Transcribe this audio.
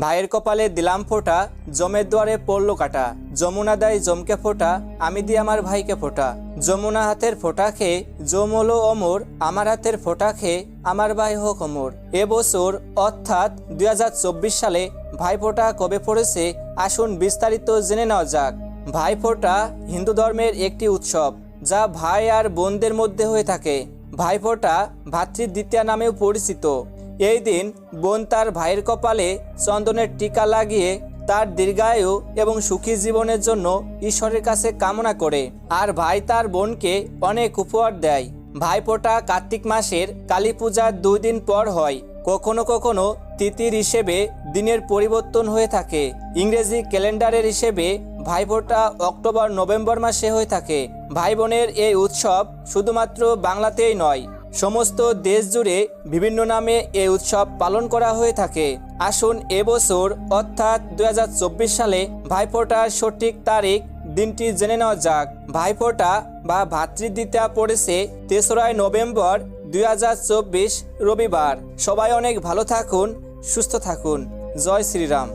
ভাইয়ের কপালে দিলাম ফোঁটা, জমের দুয়ারে পড়লো কাটা। যমুনা দেয় জমকে ফোঁটা, আমি দিই আমার ভাইকে ফোঁটা। যমুনা হাতের ফোঁটা খেয়ে জম হলো অমর, আমার হাতের ফোঁটা খেয়ে আমার ভাই হোক অমর। এবছর অর্থাৎ 2024 সালে ভাইফোঁটা কবে পড়েছে, আসুন বিস্তারিত জেনে নেওয়া যাক। ভাইফোঁটা হিন্দু ধর্মের একটি উৎসব যা ভাই আর বোনদের মধ্যে হয়ে থাকে। ভাইফোঁটা ভাতৃদ্বিতীয়া নামেও পরিচিত। এই দিন বোন তার ভাইয়ের কপালে চন্দনের টিকা লাগিয়ে তার দীর্ঘায়ু এবং সুখী জীবনের জন্য ঈশ্বরের কাছে কামনা করে, আর ভাই তার বোনকে অনেক উপহার দেয়। ভাইফোঁটা কার্তিক মাসের কালী পূজার 2 দিন পর হয়। কখনো কখনো তিথির হিসেবে দিনের পরিবর্তন হয়ে থাকে। ইংরেজি ক্যালেন্ডারের হিসেবে ভাইফোঁটা অক্টোবর-নভেম্বর মাসে হয়ে থাকে। ভাই বোনের এই উৎসব শুধুমাত্র বাংলাতেই নয়, সমস্ত দেশ জুড়ে বিভিন্ন নামে এই উৎসব পালন করা হয়ে থাকে। আসুন এবছর অর্থাৎ 2024 সালে ভাইফোঁটার সঠিক তারিখ দিনটি জেনে নেওয়া যাক। ভাইফোঁটা বা ভাতৃদ্বিতীয়া পড়েছে 3রা নভেম্বর 2024 রবিবার। সবাই অনেক ভালো থাকুন, সুস্থ থাকুন। জয় শ্রীরাম।